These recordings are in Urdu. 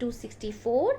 264।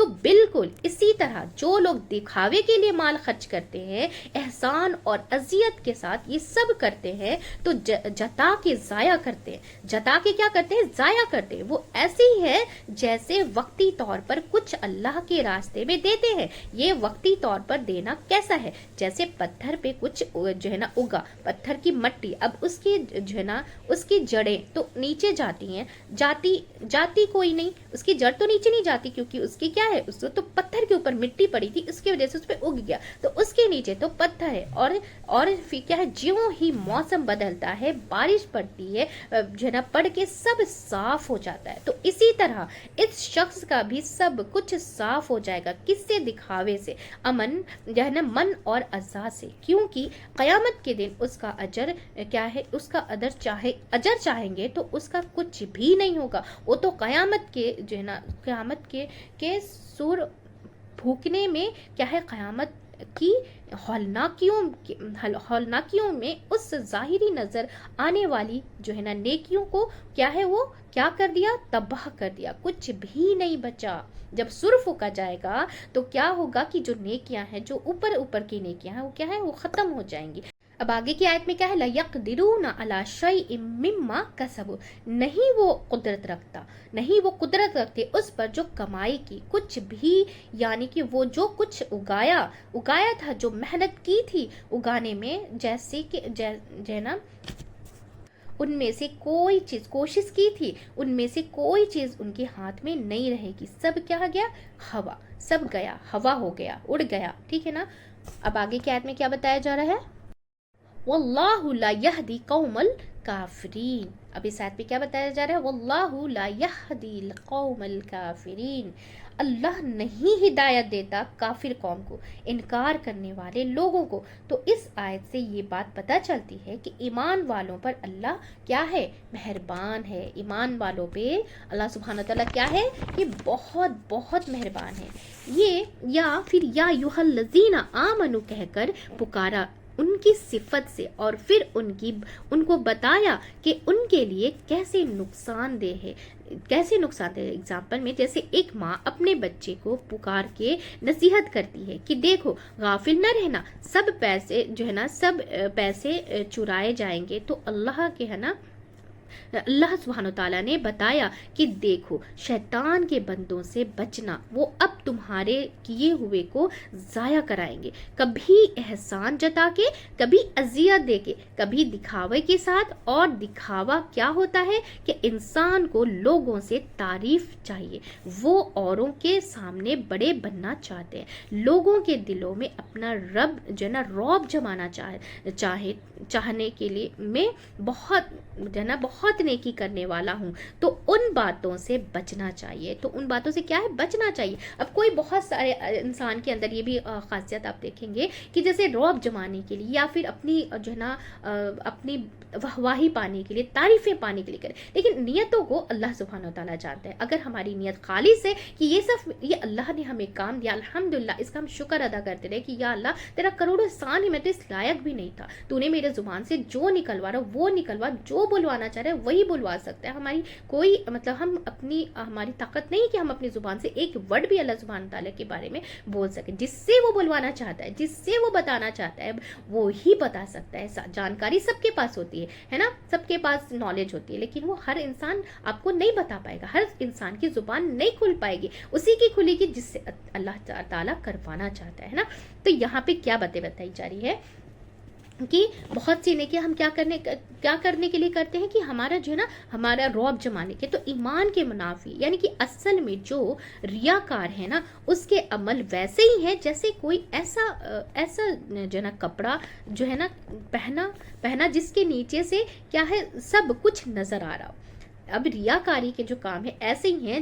تو بالکل اسی طرح جو لوگ دکھاوے کے لیے مال خرچ کرتے ہیں، احسان اور اذیت کے ساتھ یہ سب کرتے ہیں، تو جتا کے ضائع کرتے ہیں، جتا کے کیا کرتے ہیں؟ ضائع کرتے ہیں۔ وہ ایسے ہی ہے جیسے وقتی طور پر کچھ اللہ کے راستے میں دیتے ہیں۔ یہ وقتی طور پر دینا کیسا ہے؟ جیسے پتھر پہ کچھ جو ہے نا اگا، پتھر کی مٹی، اب اس کی جو ہے نا اس کی جڑیں تو نیچے جاتی ہیں، جاتی کوئی نہیں، اس کی جڑ تو نیچے نہیں جاتی، کیونکہ اس کی کیا ہے؟ اس تو پتھر کے اوپر مٹی پڑی تھی، اس کی وجہ سے اس پہ اگ گیا، تو اس کے نیچے تو پتھر ہے۔ اور پھر کیا ہے؟ جیوں ہی موسم بدلتا ہے، بارش پڑتی ہے، جو ہے نا پڑ کے سب صاف ہو جاتا ہے، تو اسی طرح اس شخص کا بھی سب کچھ صاف ہو جائے گا۔ کس سے؟ دکھاوے سے، امن جو ہے نا من اور اعضاء سے، کیونکہ قیامت کے دن اس کا اجر کیا ہے؟ اس کا اجر چاہیں گے تو اس کا کچھ بھی نہیں ہوگا۔ وہ تو قیامت کے جو ہے نا قیامت کے سور پھونکنے میں کیا ہے؟ قیامت کی ہولناکیوں میں اس ظاہری نظر آنے والی جو ہے نا نیکیوں کو کیا ہے؟ وہ کیا کر دیا؟ تباہ کر دیا، کچھ بھی نہیں بچا۔ جب سر پھونکا جائے گا تو کیا ہوگا کہ جو نیکیاں ہیں، جو اوپر کی نیکیاں ہیں، وہ کیا ہے؟ وہ ختم ہو جائیں گی۔ اب آگے کی آیت میں کیا ہے؟ لَيَقْدِرُونَ عَلَى شَيْءٍ مِّمَّا كَسَبُوا، نہیں وہ قدرت رکھتے اس پر جو کمائی کی، کچھ بھی، یعنی کہ وہ جو کچھ اگایا تھا، جو محنت کی تھی اگانے میں، جیسے کہ جو ہے نا ان میں سے کوئی چیز کوشش کی تھی، ان میں سے کوئی چیز ان کے ہاتھ میں نہیں رہے گی، سب کیا گیا؟ ہوا، سب گیا، ہوا ہو گیا، اڑ گیا، ٹھیک ہے نا۔ اب آگے کی آیت میں کیا بتایا جا رہا ہے؟ واللہ لا یہدی قوم الکافرین۔ اب اس آیت پہ کیا بتایا جا رہا ہے؟ واللہ لا یہدی القوم الکافرین، اللہ نہیں ہدایت دیتا کافر قوم کو، انکار کرنے والے لوگوں کو۔ تو اس آیت سے یہ بات پتہ چلتی ہے کہ ایمان والوں پر اللہ کیا ہے؟ مہربان ہے۔ ایمان والوں پہ اللہ سبحانہ وتعالیٰ کیا ہے؟ یہ بہت بہت مہربان ہے۔ یہ یا پھر یا ایھا الذین آمنوا کہہ کر پکارا ان کی صفت سے، اور پھر ان کو بتایا کہ ان کے لیے کیسے نقصان دہ ہے۔ اگزامپل میں جیسے ایک ماں اپنے بچے کو پکار کے نصیحت کرتی ہے کہ دیکھو غافل نہ رہنا، سب پیسے جو ہے نا سب پیسے چرائے جائیں گے، تو اللہ کے ہے نا اللہ سبحانہ تعالیٰ نے بتایا کہ دیکھو شیطان کے بندوں سے بچنا، وہ اب تمہارے کیے ہوئے کو ضائع کرائیں گے، کبھی احسان جتا کے، کبھی اذیت دے کے، کبھی دکھاوے کے ساتھ۔ اور دکھاوا کیا ہوتا ہے؟ کہ انسان کو لوگوں سے تعریف چاہیے، وہ اوروں کے سامنے بڑے بننا چاہتے ہیں، لوگوں کے دلوں میں اپنا رب جو ہے نا رعب جمانا چاہنے کے لیے میں بہت نیکی کرنے والا ہوں، تو ان باتوں سے بچنا چاہیے۔ تو ان باتوں سے کیا ہے؟ بچنا چاہیے۔ اب کوئی بہت سارے انسان کے اندر یہ بھی خاصیت آپ دیکھیں گے کہ جیسے رعب جمانے کے لیے یا پھر اپنی جو ہے نا اپنی واہواہی پانے کے لیے، تعریفیں پانے کے لیے کرے، لیکن نیتوں کو اللہ سبحانہ و تعالیٰ جانتا ہے۔ اگر ہماری نیت خالص ہے کہ یہ اللہ نے ہمیں کام دیا، الحمدللہ اس کا ہم شکر ادا کرتے رہے کہ یا اللہ تیرا کروڑوں احسان ہے، میں تو اس لائق بھی نہیں تھا، تو نے میرے زبان سے جو نکلوا رہا وہ نکلوا، جو بلوانا چاہ رہے وہی بلوا سکتا ہے۔ ہماری کوئی ہماری طاقت نہیں کہ ہم اپنی زبان سے ایک ورڈ بھی اللہ سبحانہ تعالیٰ کے بارے میں بول سکیں۔ جس سے وہ بلوانا چاہتا ہے، جس سے وہ بتانا چاہتا ہے، وہی بتا سکتا ہے۔ جانکاری سب کے پاس ہوتی ہے نا، سب کے پاس نالج ہوتی ہے، لیکن وہ ہر انسان آپ کو نہیں بتا پائے گا، ہر انسان کی زبان نہیں کھل پائے گی، اسی کی کھلے گی جس سے اللہ تعالیٰ کروانا چاہتا ہے نا۔ تو یہاں پہ کیا باتیں بتائی جا رہی ہے کہ بہت سی نیکیاں ہم کیا کرنے کے لیے کرتے ہیں کہ ہمارا جو ہے نا ہمارا رعب جمانے کے، تو ایمان کے منافی، یعنی کہ اصل میں جو ریاکار ہے نا اس کے عمل ویسے ہی ہے جیسے کوئی ایسا جو ہے نا کپڑا جو ہے نا پہنا جس کے نیچے سے کیا ہے؟ سب کچھ نظر آ رہا ہو۔ اب ریاکاری کے جو کام ہے ایسے ہی ہیں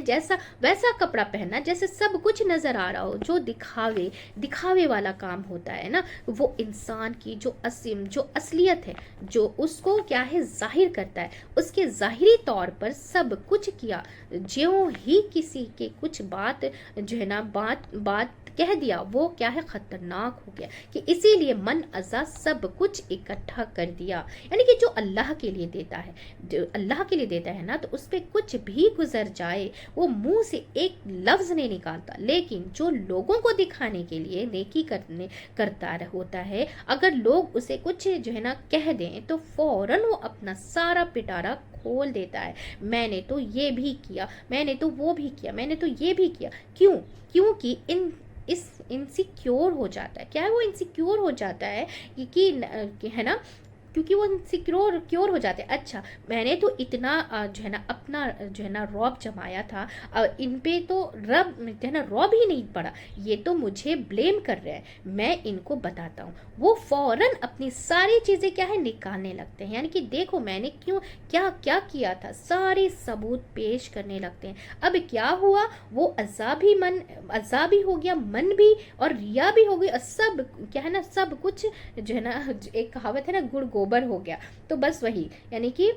ویسا کپڑا پہننا جیسے سب کچھ نظر آ رہا ہو، جو دکھاوے والا کام ہوتا ہے نا، وہ انسان کی جو اصلیت ہے، جو اس کو کیا ہے؟ ظاہر کرتا ہے، اس کے ظاہری طور پر سب کچھ کیا، جو ہی کسی کے کچھ بات جو ہے نا بات کہہ دیا وہ کیا ہے خطرناک ہو گیا، کہ اسی لیے من ازا سب کچھ اکٹھا کر دیا. یعنی کہ جو اللہ کے لیے دیتا ہے، جو اللہ کے لیے دیتا ہے نا، تو اس پہ کچھ بھی گزر جائے وہ منہ سے ایک لفظ نہیں نکالتا. لیکن جو لوگوں کو دکھانے کے لیے نیکی کرتا ہوتا ہے، اگر لوگ اسے کچھ جو ہے نا کہہ دیں تو فوراً وہ اپنا سارا پٹارا کھول دیتا ہے. میں نے تو یہ بھی کیا، میں نے تو وہ بھی کیا، میں نے تو یہ بھی کیا. کیونکہ انسیکیور ہو جاتا ہے. کیا ہے وہ انسیکیور ہو جاتا ہے کہ ہے نا، کیونکہ وہ انسیکیور ہو جاتے ہیں. اچھا میں نے تو اتنا جو ہے نا اپنا جو ہے نا رعب جمایا تھا، ان پہ تو رب جو ہے نا رعب ہی نہیں پڑا، یہ تو مجھے بلیم کر رہے ہیں، میں ان کو بتاتا ہوں. وہ فوراً اپنی ساری چیزیں کیا ہے نکالنے لگتے ہیں. یعنی کہ دیکھو میں نے کیا کیا تھا، سارے ثبوت پیش کرنے لگتے ہیں. اب کیا ہوا، وہ عذابی ہو گیا، من بھی اور ریا بھی ہو گئی، اور سب کیا ہے نا سب کچھ جو ہے نا، ایک کہاوت ہے نا گڑ گوبر ہو گیا. تو بس وہی، یعنی کہ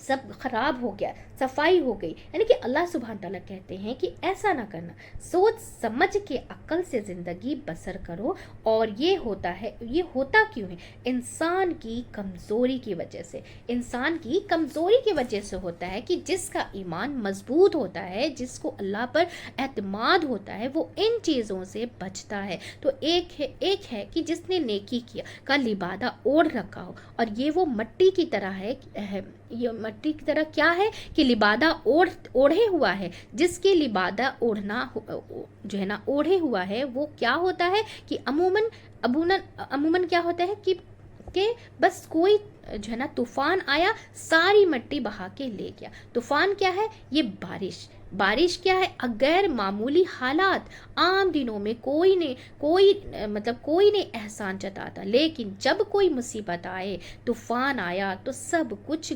سب خراب ہو گیا، صفائی ہو گئی. یعنی کہ اللہ سبحانہ تعالیٰ کہتے ہیں کہ ایسا نہ کرنا، سوچ سمجھ کے عقل سے زندگی بسر کرو. اور یہ ہوتا کیوں ہے؟ انسان کی کمزوری کی وجہ سے. انسان کی کمزوری کی وجہ سے ہوتا ہے کہ جس کا ایمان مضبوط ہوتا ہے، جس کو اللہ پر اعتماد ہوتا ہے، وہ ان چیزوں سے بچتا ہے. تو ایک ہے کہ جس نے نیکی کیا کا لبادہ اوڑھ رکھا ہو، اور یہ وہ مٹی کی طرح ہے، یہ مٹی کی طرح کیا ہے کہ لبادہ اوڑھے ہوا ہے. جس کے لبادہ اوڑھنا جو ہے نا اوڑھے ہوا ہے، وہ کیا ہوتا ہے کہ عموماً کیا ہوتا ہے کہ بس کوئی جو ہے نا طوفان آیا، ساری مٹی بہا کے لے گیا. طوفان کیا ہے؟ یہ بارش کیا ہے؟ غیر معمولی حالات. عام دنوں میں کوئی نہیں احسان جتاتا، لیکن جب کوئی مصیبت آئے، طوفان آیا، تو سب کچھ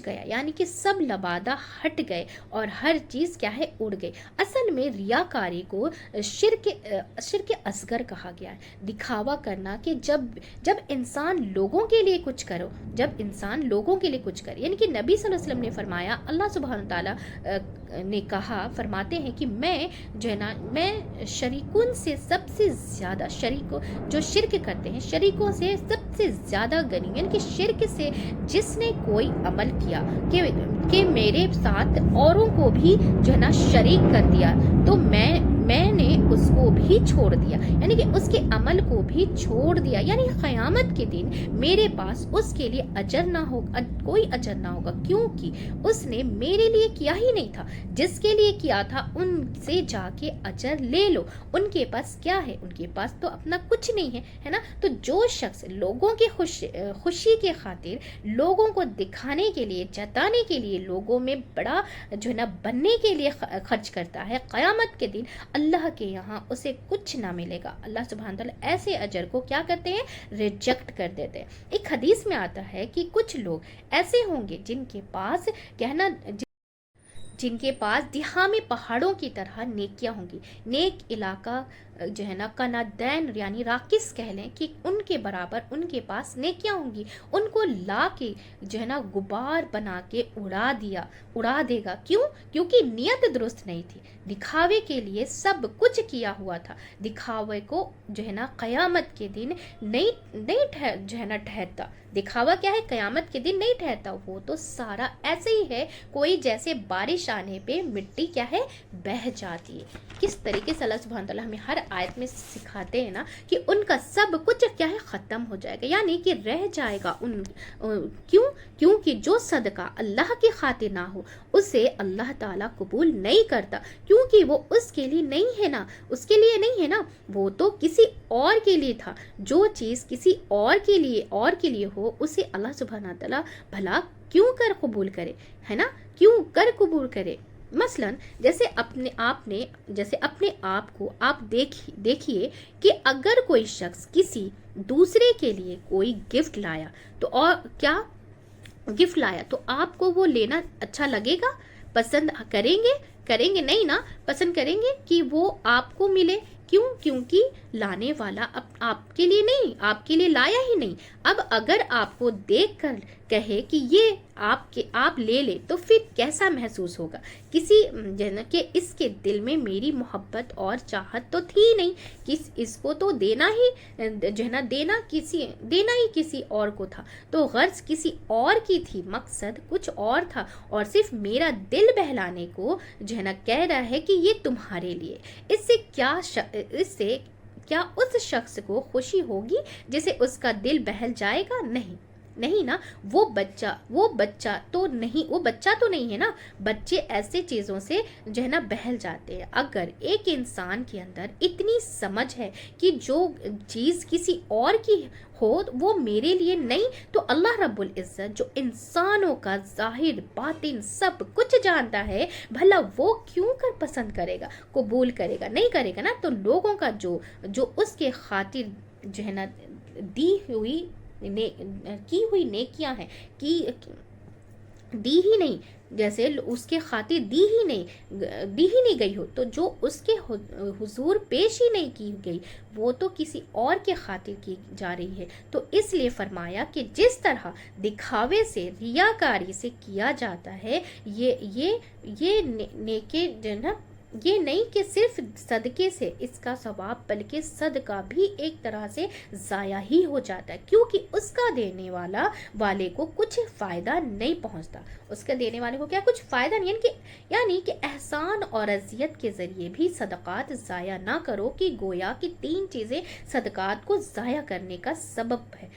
گیا. یعنی کہ سب لبادہ ہٹ گئے اور ہر چیز کیا ہے اڑ گئی. اصل میں ریاکاری کو شرک اصغر کہا گیا ہے. دکھاوا کرنا، کہ جب انسان لوگوں کے لیے کچھ کرے، یعنی کہ نبی صلی اللہ علیہ وسلم نے فرمایا، اللہ سبحانہ تعالیٰ نے فرماتے ہیں کہ میں شریکوں سے سب سے زیادہ، جو شرک کرتے ہیں شریکوں سے سب سے زیادہ غنی. یعنی کہ شرک سے جس نے کوئی عمل کیا کہ میرے ساتھ اوروں کو بھی جو ہے نا شریک کر دیا، تو میں نے اس کو بھی چھوڑ دیا. یعنی کہ اس کے عمل کو بھی چھوڑ دیا. یعنی قیامت کے دن میرے پاس اس کے لیے کوئی اجر نہ ہوگا، کیونکہ اس نے میرے لیے کیا ہی نہیں تھا. جس کے لیے کیا تھا ان سے جا کے اجر لے لو. ان کے پاس کیا ہے؟ ان کے پاس تو اپنا کچھ نہیں ہے نا. تو جو شخص لوگوں کی خوشی کے خاطر، لوگوں کو دکھانے کے لیے، جتانے کے لیے، لوگوں میں بڑا جو ہے نا بننے کے لیے خرچ کرتا ہے، قیامت کے دن اللہ کے یہاں اسے کچھ نہ ملے گا. اللہ سبحانہ تعالیٰ ایسے اجر کو کیا کرتے ہیں؟ ریجیکٹ کر دیتے ہیں. ایک حدیث میں آتا ہے کہ کچھ لوگ ایسے ہوں گے جن کے پاس دہامی پہاڑوں کی طرح نیکیاں ہوں گی. نیک علاقہ جو ہے نا کنادین یعنی راکس کہہ لیں، کہ ان کے برابر ان کے پاس نیکیاں ہوں گی. ان کو لا کے جو ہے نا غبار بنا کے اڑا دے گا. کیونکہ نیت درست نہیں تھی، دکھاوے کے لیے سب کچھ کیا ہوا تھا. دکھاوے کو جو ہے نا قیامت کے دن نہیں جو ہے نا ٹھہرتا. دکھاوا کیا ہے؟ قیامت کے دن نہیں ٹھہرتا. وہ تو سارا ایسے ہی ہے، کوئی جیسے بارش آنے پہ مٹی کیا ہے بہہ جاتی ہے. کس طریقے سے اللہ سبحانہ تعالیٰ ہمیں ہر آیت میں سکھاتے ہیں نا کہ ان کا سب کچھ کیا ہے ختم ہو جائے گا، یعنی کہ رہ جائے گا. کیونکہ جو صدقہ اللہ کی خاطر نہ ہو اسے اللہ تعالیٰ قبول نہیں کرتا، کیونکہ وہ اس کے لیے نہیں ہے نا، وہ تو کسی اور کے لیے تھا. جو چیز کسی اور کے لیے ہو اسے اللہ سبحانہ تعالیٰ بھلا کیوں کر قبول کرے، ہے نا، کیوں کر قبول کرے. مثلا جیسے اپنے آپ کو آپ دیکھیے کہ اگر کوئی شخص کسی دوسرے کے لیے کوئی گفٹ لایا تو آپ کو وہ لینا اچھا لگے گا؟ پسند کریں گے نہیں نا. پسند کریں گے کہ وہ آپ کو ملے، کیونکہ لانے والا آپ کے لیے نہیں، آپ کے لیے لایا ہی نہیں۔ اب اگر آپ کو دیکھ کر کہے کہ یہ آپ لے لے تو پھر کیسا محسوس ہوگا؟ کہ اس کے دل میں میری محبت اور چاہت تو تھی نہیں، اس کو تو دینا ہی کسی اور کو تھا، تو غرض کسی اور کی تھی، مقصد کچھ اور تھا، اور صرف میرا دل بہلانے کو کہہ رہا ہے کہ یہ تمہارے لیے۔ اس سے کیا اس شخص کو خوشی ہوگی جسے اس کا دل بہل جائے گا؟ نہیں نا، وہ بچہ تو نہیں ہے نا۔ بچے ایسے چیزوں سے بہل جاتے ہیں۔ اگر ایک انسان کے اندر اتنی سمجھ ہے کہ جو چیز کسی اور کی ہو وہ میرے لیے نہیں، تو اللہ رب العزت جو انسانوں کا ظاہر باطن سب کچھ جانتا ہے، بھلا وہ کیوں کر پسند کرے گا، قبول کرے گا؟ نہیں کرے گا نا۔ تو لوگوں کا جو اس کے خاطر کی ہوئی نیکیاں ہیں، دی ہی نہیں، جیسے اس کے خاطر دی ہی نہیں گئی ہو، تو جو اس کے حضور پیش ہی نہیں کی گئی وہ تو کسی اور کے خاطر کی جا رہی ہے۔ تو اس لیے فرمایا کہ جس طرح دکھاوے سے، ریاکاری سے کیا جاتا ہے، یہ نیکی یہ نہیں کہ صرف صدقے سے اس کا ثواب، بلکہ صدقہ بھی ایک طرح سے ضائع ہی ہو جاتا ہے، کیونکہ اس کا دینے والے کو کچھ فائدہ نہیں پہنچتا۔ اس کا دینے والے کو کچھ فائدہ نہیں، یعنی کہ احسان اور اذیت کے ذریعے بھی صدقات ضائع نہ کرو، کہ گویا کہ 3 چیزیں صدقات کو ضائع کرنے کا سبب ہے۔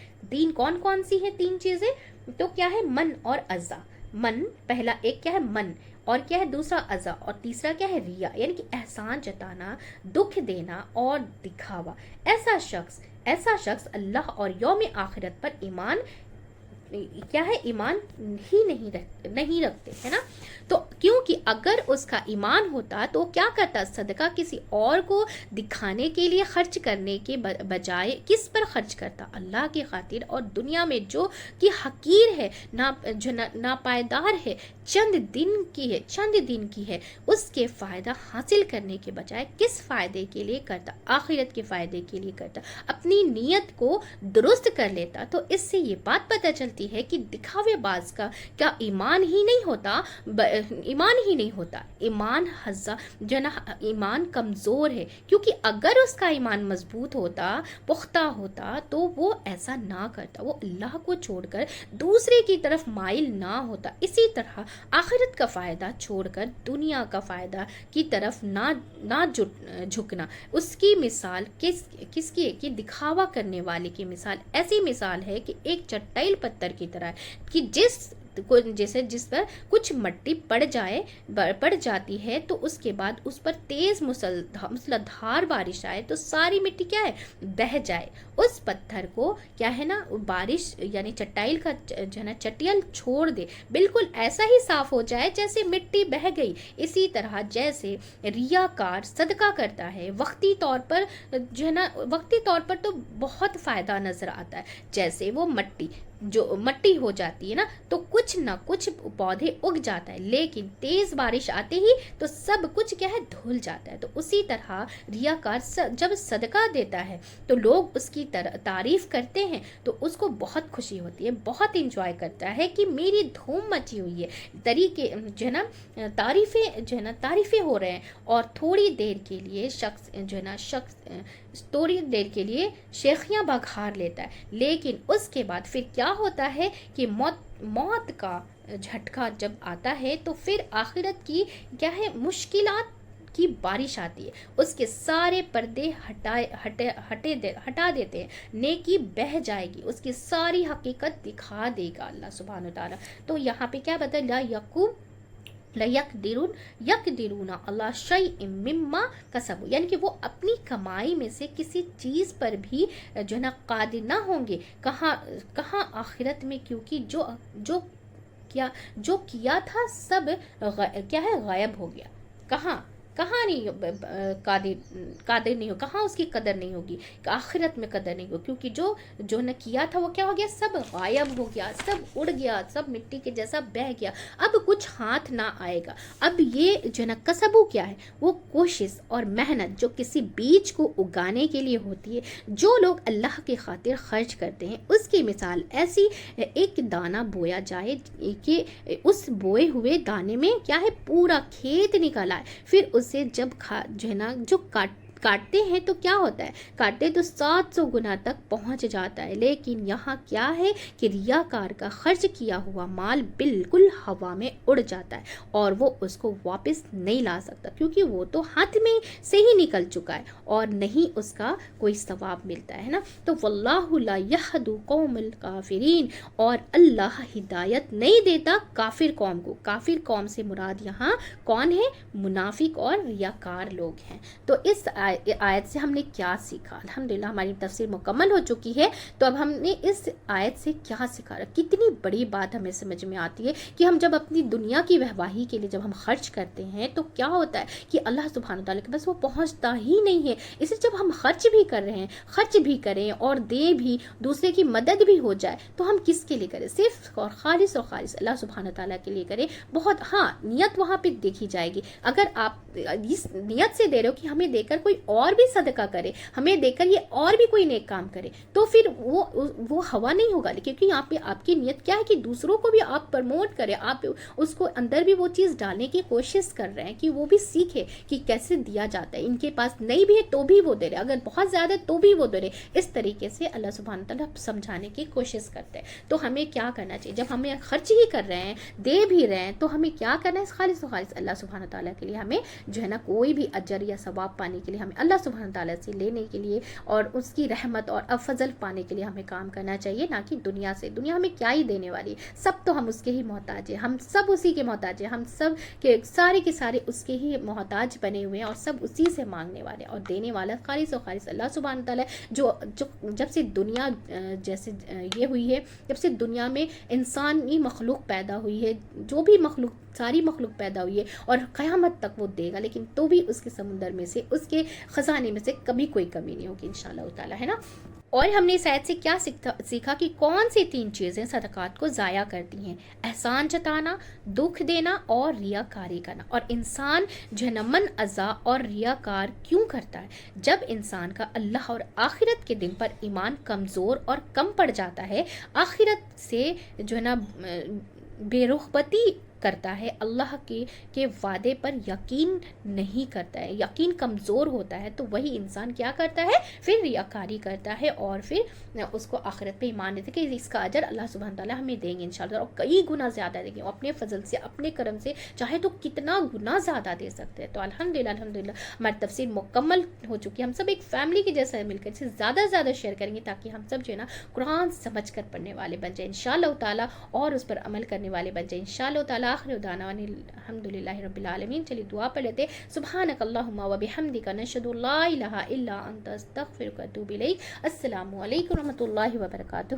کون سی ہیں 3 چیزیں؟ تو کیا ہے؟ من اور اذا۔ من پہلا، ایک کیا ہے؟ من، اور کیا ہے دوسرا؟ اذا، اور تیسرا کیا ہے؟ ریا، یعنی کہ احسان جتانا، دکھ دینا اور دکھاوا۔ ایسا شخص اللہ اور یوم آخرت پر ایمان ہی نہیں رکھتے، ہے نا۔ تو کیونکہ اگر اس کا ایمان ہوتا تو کیا کرتا؟ صدقہ کسی اور کو دکھانے کے لیے خرچ کرنے کے بجائے کس پر خرچ کرتا؟ اللہ کی خاطر، اور دنیا میں جو کہ حقیر ہے، ناپائیدار ہے، چند دن کی ہے، اس کے فائدہ حاصل کرنے کے بجائے کس فائدے کے لیے کرتا؟ آخرت کے فائدے کے لیے کرتا، اپنی نیت کو درست کر لیتا۔ تو اس سے یہ بات پتہ چلتی ہے کہ دکھاوے باز کا کیا ایمان ہی نہیں ہوتا، ایمان کمزور ہے، کیونکہ اگر اس کا ایمان مضبوط ہوتا، پختہ ہوتا، تو وہ ایسا نہ کرتا، وہ اللہ کو چھوڑ کر دوسرے کی طرف مائل نہ ہوتا۔ اسی طرح آخرت کا فائدہ چھوڑ کر دنیا کا فائدہ کی طرف نہ جھکنا۔ اس کی مثال کس کی ہے؟ کہ دکھاوا کرنے والے کی مثال ایسی مثال ہے کہ ایک چٹیل پتھر کی طرح ہے، کہ جس پر کچھ مٹی پڑ جاتی ہے، تو اس کے بعد اس پر تیز مسلدھار بارش آئے تو ساری مٹی کیا ہے؟ بہہ جائے۔ اس پتھر کو کیا ہے نا، بارش یعنی چٹیل کا چٹیل چھوڑ دے، بالکل ایسا ہی صاف ہو جائے جیسے مٹی بہہ گئی۔ اسی طرح جیسے ریاکار صدقہ کرتا ہے، وقتی طور پر تو بہت فائدہ نظر آتا ہے، جیسے وہ مٹی ہو جاتی ہے نا، تو کچھ نہ کچھ پودے اگ جاتا ہے، لیکن تیز بارش آتے ہی تو سب کچھ کیا ہے؟ دھل جاتا ہے۔ تو اسی طرح ریاکار جب صدقہ دیتا ہے تو لوگ اس کی تعریف کرتے ہیں، تو اس کو بہت خوشی ہوتی ہے، بہت انجوائے کرتا ہے کہ میری دھوم مچی ہوئی ہے، تعریفیں ہو رہے ہیں، اور تھوڑی دیر کے لیے شیخیاں بکھار لیتا ہے، لیکن اس کے بعد پھر کیا ہوتا ہے کہ موت کا جھٹکا جب آتا ہے تو پھر آخرت کی کیا ہے؟ مشکلات کی بارش آتی ہے، اس کے سارے پردے ہٹا دیتے ہیں، نیکی بہہ جائے گی، اس کی ساری حقیقت دکھا دے گا اللہ سبحانہ وتعالی۔ تو یہاں پہ کیا بتا؟ یقدرون اللہ شیء مما کسبوا، یعنی کہ وہ اپنی کمائی میں سے کسی چیز پر بھی قادر نہ ہوں گے۔ کہاں آخرت میں، کیونکہ جو کیا تھا سب کیا ہے؟ غائب ہو گیا۔ کہاں نہیں قادر نہیں ہو، کہاں اس کی قدر نہیں ہوگی، آخرت میں قدر نہیں ہوگی، کیونکہ جو نہ کیا تھا وہ کیا ہو گیا، سب غائب ہو گیا، سب اڑ گیا، سب مٹی کے جیسا بہہ گیا، اب کچھ ہاتھ نہ آئے گا۔ اب یہ جو نا کسبو کیا ہے، وہ کوشش اور محنت جو کسی بیج کو اگانے کے لیے ہوتی ہے، جو لوگ اللہ کی خاطر خرچ کرتے ہیں، اس کی مثال ایسی ایک دانہ بویا جائے کہ اس بوئے ہوئے دانے میں کیا ہے، پورا کھیت نکل آئے، پھر اسے جب جو ہے نا جو کاٹتے ہیں تو کیا ہوتا ہے، کاٹتے تو 700 گنا تک پہنچ جاتا ہے، لیکن یہاں کیا ہے کہ ریاکار کا خرچ کیا ہوا مال بالکل ہوا میں اڑ جاتا ہے اور وہ اس کو واپس نہیں لا سکتا، کیونکہ وہ تو ہاتھ میں سے ہی نکل چکا ہے اور نہیں اس کا کوئی ثواب ملتا ہے نا۔ تو واللہ لا یہدی قوم الکافرین، اور اللہ ہدایت نہیں دیتا کافر قوم کو۔ کافر قوم سے مراد یہاں کون ہے، منافق اور ریاکار لوگ ہیں۔ تو اس آیت سے ہم نے کیا سیکھا، الحمدللہ ہماری تفسیر مکمل ہو چکی ہے۔ تو اب ہم نے اس آیت سے کیا سیکھا، کتنی بڑی بات ہمیں سمجھ میں آتی ہے کہ ہم جب اپنی دنیا کی رہواہی کے لیے جب ہم خرچ کرتے ہیں تو کیا ہوتا ہے کہ اللہ سبحانہ تعالیٰ کے پاس وہ پہنچتا ہی نہیں ہے۔ اسے جب ہم خرچ بھی کر رہے ہیں، خرچ بھی کریں اور دیں بھی، دوسرے کی مدد بھی ہو جائے، تو ہم کس کے لیے کریں، صرف اور خالص اللہ سبحانہ تعالیٰ کے لیے کریں۔ بہت ہاں نیت وہاں پہ دیکھی جائے گی، اگر آپ اس نیت سے دے رہے ہو کہ ہمیں دے کر کوئی اور بھی صدقہ کرے، ہمیں دے کر یہ اور بھی کوئی نیک کام کرے، تو پھر وہ ہوا نہیں ہوگا، کیونکہ یہاں پہ آپ کی نیت کیا ہے کہ دوسروں کو بھی آپ پروموٹ کریں، آپ اس کو اندر بھی وہ چیز ڈالنے کی کوشش کر رہے ہیں کہ وہ بھی سیکھے کہ کیسے دیا جاتا ہے، ان کے پاس نہیں بھی ہے تو بھی وہ دے رہے، اگر بہت زیادہ تو بھی وہ دے رہے۔ اس طریقے سے اللہ سبحانہ تعالیٰ سمجھانے کی کوشش کرتے ہیں۔ تو ہمیں کیا کرنا چاہیے، جب ہمیں خرچ ہی کر رہے ہیں، دے بھی رہے ہیں، تو ہمیں کیا کرنا ہے، خالص اللہ سبحانہ تعالیٰ کے لیے ہمیں جو ہے نا کوئی بھی اجر یا ثواب پانے کے لیے ہمیں اللہ سبحانہ تعالیٰ سے لینے کے لیے اور اس کی رحمت اور فضل پانے کے لیے ہمیں کام کرنا چاہیے، نہ کہ دنیا سے۔ دنیا ہمیں کیا ہی دینے والی، سب تو ہم اس کے ہی محتاج ہیں، ہم سب اسی کے محتاج ہیں، ہم سب کے سارے اس کے ہی محتاج بنے ہوئے ہیں اور سب اسی سے مانگنے والے اور دینے والا خالص اللہ سبحانہ تعالیٰ، جو جب سے دنیا جیسے یہ ہوئی ہے، جب سے دنیا میں انسانی مخلوق پیدا ہوئی ہے، جو بھی مخلوق ساری مخلوق پیدا ہوئی ہے اور قیامت تک وہ دے گا، لیکن تو بھی اس کے سمندر میں سے، اس کے خزانے میں سے کبھی کوئی کمی نہیں ہوگی انشاءاللہ تعالیٰ، ہے نا۔ اور ہم نے اس آیت سے کیا سیکھا کہ کون سی 3 چیزیں صدقات کو ضائع کرتی ہیں، احسان جتانا، دکھ دینا اور ریاکاری کرنا۔ اور انسان جو ہے نا من ازا اور ریاکار کیوں کرتا ہے، جب انسان کا اللہ اور آخرت کے دن پر ایمان کمزور اور کم پڑ جاتا ہے، آخرت سے جو ہے نا بے رغبتی کرتا ہے، اللہ کے وعدے پر یقین نہیں کرتا ہے، یقین کمزور ہوتا ہے، تو وہی انسان کیا کرتا ہے، پھر ریاکاری کرتا ہے اور پھر اس کو آخرت پہ ایمان نہیں کہ اس کا اجر اللہ سبحانہ تعالیٰ ہمیں دیں گے انشاءاللہ، اور کئی گنا زیادہ دیں گے، اپنے فضل سے، اپنے کرم سے چاہے تو کتنا گنا زیادہ دے سکتے ہیں۔ تو الحمدللہ ہماری تفسیر مکمل ہو چکی ہے، ہم سب ایک فیملی کی جیسا مل کر اسے زیادہ سے زیادہ شیئر کریں گے تاکہ ہم سب جو ہے نا قرآن سمجھ کر پڑھنے والے بن جائیں انشاءاللہ تعالیٰ اور اس پر عمل کرنے والے بن جائیں انشاءاللہ تعالیٰ۔ آخر دعوانا الحمدللہ رب العالمین۔ چلیے دعا پڑھ لیتے، سبحانک اللہم و بحمدک نشہد لا الہ الا انت استغفرک و اتوب الیک۔ السلام علیکم و رحمۃ اللہ وبرکاتہ۔